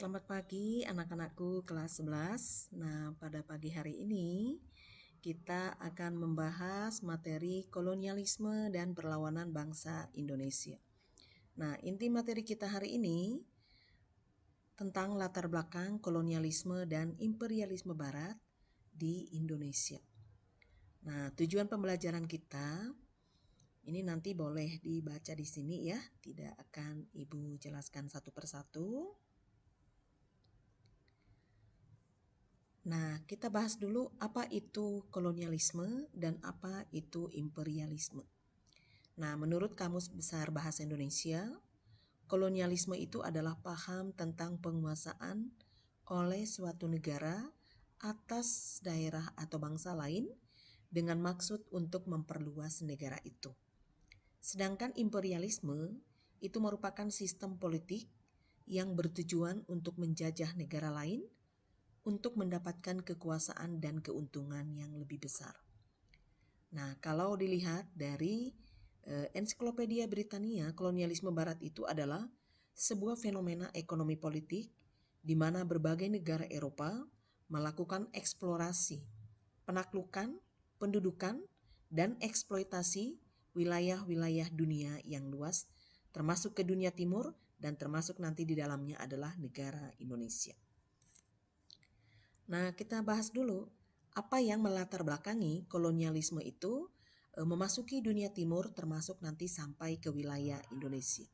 Selamat pagi anak-anakku kelas 11. Nah, pada pagi hari ini kita akan membahas materi kolonialisme dan perlawanan bangsa Indonesia. Nah, inti materi kita hari ini tentang latar belakang kolonialisme dan imperialisme barat di Indonesia. Nah, tujuan pembelajaran kita ini nanti boleh dibaca di sini ya, tidak akan Ibu jelaskan satu persatu. Nah, kita bahas dulu apa itu kolonialisme dan apa itu imperialisme. Nah, menurut Kamus Besar Bahasa Indonesia, kolonialisme itu adalah paham tentang penguasaan oleh suatu negara atas daerah atau bangsa lain dengan maksud untuk memperluas negara itu. Sedangkan imperialisme itu merupakan sistem politik yang bertujuan untuk menjajah negara lain untuk mendapatkan kekuasaan dan keuntungan yang lebih besar. Nah, kalau dilihat dari Ensiklopedia Britania, kolonialisme barat itu adalah sebuah fenomena ekonomi politik di mana berbagai negara Eropa melakukan eksplorasi, penaklukan, pendudukan, dan eksploitasi wilayah-wilayah dunia yang luas, termasuk ke dunia timur dan termasuk nanti di dalamnya adalah negara Indonesia. Nah, kita bahas dulu apa yang melatar belakangi kolonialisme itu memasuki dunia timur termasuk nanti sampai ke wilayah Indonesia.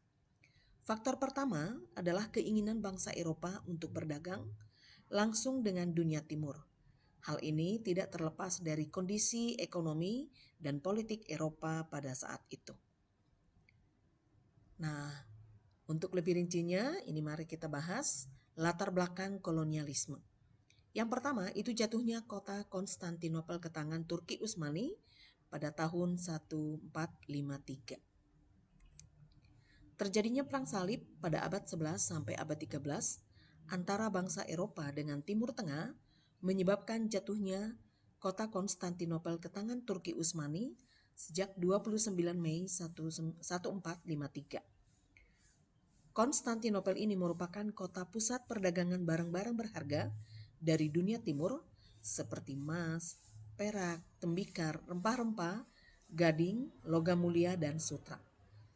Faktor pertama adalah keinginan bangsa Eropa untuk berdagang langsung dengan dunia timur. Hal ini tidak terlepas dari kondisi ekonomi dan politik Eropa pada saat itu. Nah, untuk lebih rincinya, ini mari kita bahas latar belakang kolonialisme. Yang pertama itu jatuhnya kota Konstantinopel ke tangan Turki Utsmani pada tahun 1453. Terjadinya perang salib pada abad 11 sampai abad 13 antara bangsa Eropa dengan Timur Tengah menyebabkan jatuhnya kota Konstantinopel ke tangan Turki Utsmani sejak 29 Mei 1453. Konstantinopel ini merupakan kota pusat perdagangan barang-barang berharga dari dunia timur seperti emas, perak, tembikar, rempah-rempah, gading, logam mulia, dan sutra.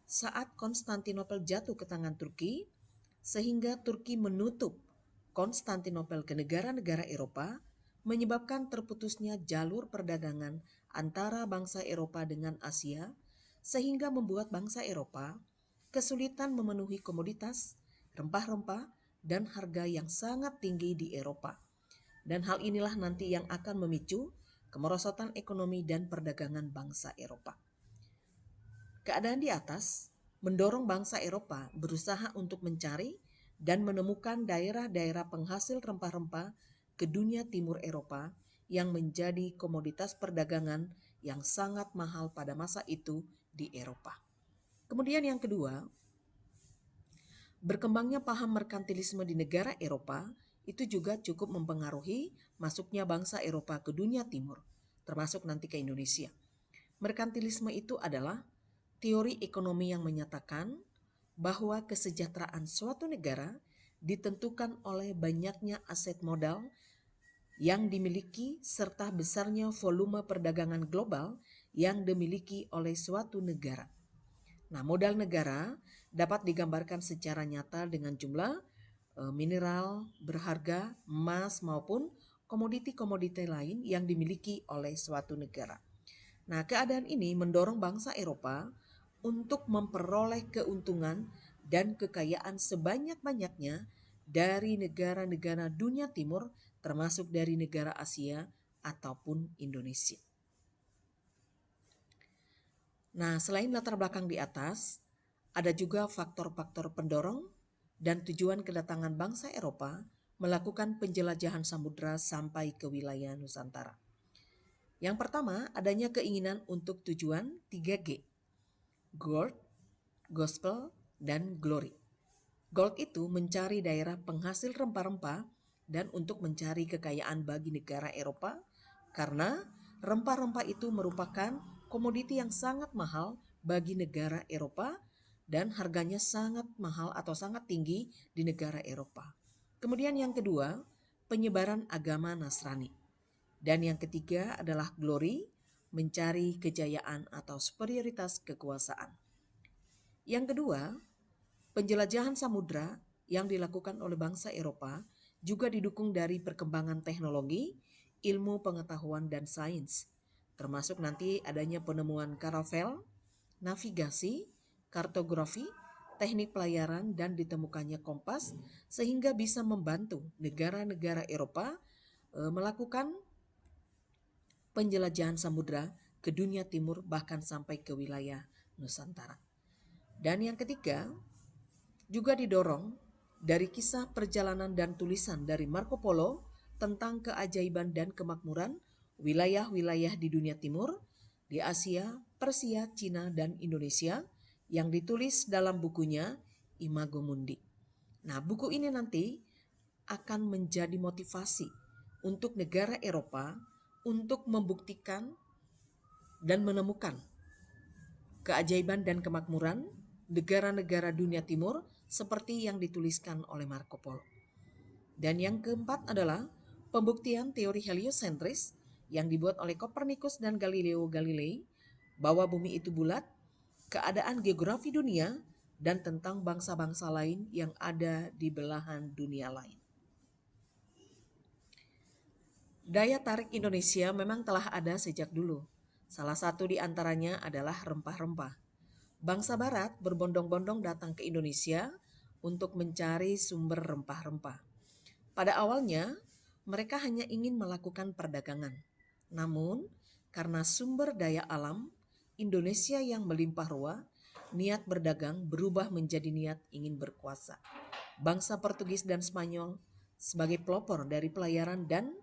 Saat Konstantinopel jatuh ke tangan Turki, sehingga Turki menutup Konstantinopel ke negara-negara Eropa, menyebabkan terputusnya jalur perdagangan antara bangsa Eropa dengan Asia, sehingga membuat bangsa Eropa kesulitan memenuhi komoditas, rempah-rempah, dan harga yang sangat tinggi di Eropa. Dan hal inilah nanti yang akan memicu kemerosotan ekonomi dan perdagangan bangsa Eropa. Keadaan di atas mendorong bangsa Eropa berusaha untuk mencari dan menemukan daerah-daerah penghasil rempah-rempah ke dunia timur Eropa yang menjadi komoditas perdagangan yang sangat mahal pada masa itu di Eropa. Kemudian yang kedua, berkembangnya paham merkantilisme di negara Eropa itu juga cukup mempengaruhi masuknya bangsa Eropa ke dunia timur, termasuk nanti ke Indonesia. Merkantilisme itu adalah teori ekonomi yang menyatakan bahwa kesejahteraan suatu negara ditentukan oleh banyaknya aset modal yang dimiliki serta besarnya volume perdagangan global yang dimiliki oleh suatu negara. Nah, modal negara dapat digambarkan secara nyata dengan jumlah mineral berharga, emas maupun komoditi-komoditi lain yang dimiliki oleh suatu negara. Nah, keadaan ini mendorong bangsa Eropa untuk memperoleh keuntungan dan kekayaan sebanyak-banyaknya dari negara-negara dunia timur termasuk dari negara Asia ataupun Indonesia. Nah, selain latar belakang di atas, ada juga faktor-faktor pendorong dan tujuan kedatangan bangsa Eropa melakukan penjelajahan samudera sampai ke wilayah Nusantara. Yang pertama, adanya keinginan untuk tujuan 3G, Gold, Gospel, dan Glory. Gold itu mencari daerah penghasil rempah-rempah dan untuk mencari kekayaan bagi negara Eropa karena rempah-rempah itu merupakan komoditi yang sangat mahal bagi negara Eropa dan harganya sangat mahal atau sangat tinggi di negara Eropa. Kemudian yang kedua, penyebaran agama Nasrani. Dan yang ketiga adalah glory, mencari kejayaan atau superioritas kekuasaan. Yang kedua, penjelajahan samudra yang dilakukan oleh bangsa Eropa juga didukung dari perkembangan teknologi, ilmu pengetahuan dan sains, termasuk nanti adanya penemuan karavel, navigasi, kartografi, teknik pelayaran dan ditemukannya kompas sehingga bisa membantu negara-negara Eropa melakukan penjelajahan samudra ke dunia timur bahkan sampai ke wilayah Nusantara. Dan yang ketiga, juga didorong dari kisah perjalanan dan tulisan dari Marco Polo tentang keajaiban dan kemakmuran wilayah-wilayah di dunia timur, di Asia, Persia, Cina, dan Indonesia yang ditulis dalam bukunya Imago Mundi. Nah, buku ini nanti akan menjadi motivasi untuk negara Eropa untuk membuktikan dan menemukan keajaiban dan kemakmuran negara-negara dunia timur seperti yang dituliskan oleh Marco Polo. Dan yang keempat adalah pembuktian teori heliosentris yang dibuat oleh Kopernikus dan Galileo Galilei bahwa bumi itu bulat, keadaan geografi dunia, dan tentang bangsa-bangsa lain yang ada di belahan dunia lain. Daya tarik Indonesia memang telah ada sejak dulu. Salah satu di antaranya adalah rempah-rempah. Bangsa Barat berbondong-bondong datang ke Indonesia untuk mencari sumber rempah-rempah. Pada awalnya, mereka hanya ingin melakukan perdagangan. Namun, karena sumber daya alam Indonesia yang melimpah ruah, niat berdagang berubah menjadi niat ingin berkuasa. Bangsa Portugis dan Spanyol sebagai pelopor dari pelayaran dan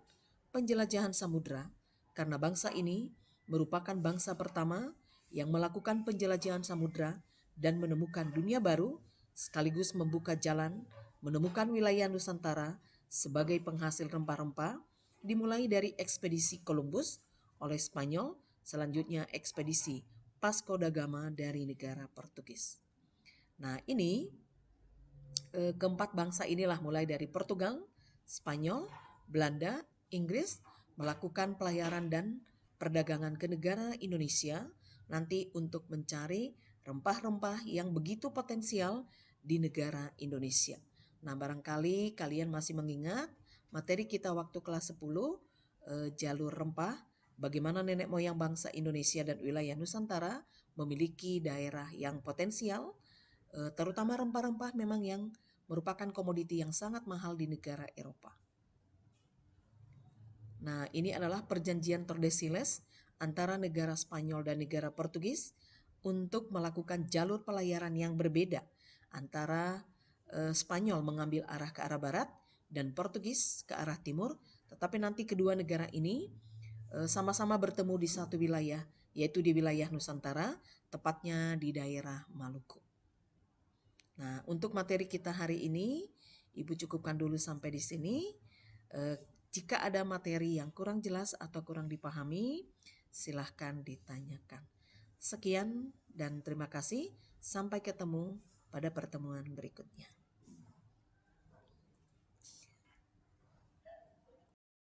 penjelajahan samudra, karena bangsa ini merupakan bangsa pertama yang melakukan penjelajahan samudra dan menemukan dunia baru, sekaligus membuka jalan menemukan wilayah Nusantara sebagai penghasil rempah-rempah, dimulai dari ekspedisi Columbus oleh Spanyol, selanjutnya ekspedisi Vasco da Gama dari negara Portugis. Nah, ini keempat bangsa inilah mulai dari Portugal, Spanyol, Belanda, Inggris melakukan pelayaran dan perdagangan ke negara Indonesia nanti untuk mencari rempah-rempah yang begitu potensial di negara Indonesia. Nah, barangkali kalian masih mengingat materi kita waktu kelas 10 jalur rempah, bagaimana nenek moyang bangsa Indonesia dan wilayah Nusantara memiliki daerah yang potensial, terutama rempah-rempah memang yang merupakan komoditi yang sangat mahal di negara Eropa. Nah, ini adalah perjanjian Tordesillas antara negara Spanyol dan negara Portugis untuk melakukan jalur pelayaran yang berbeda antara Spanyol mengambil arah ke arah barat dan Portugis ke arah timur, tetapi nanti kedua negara ini sama-sama bertemu di satu wilayah, yaitu di wilayah Nusantara, tepatnya di daerah Maluku. Nah, untuk materi kita hari ini, Ibu cukupkan dulu sampai di sini. Jika ada materi yang kurang jelas atau kurang dipahami, silahkan ditanyakan. Sekian dan terima kasih. Sampai ketemu pada pertemuan berikutnya.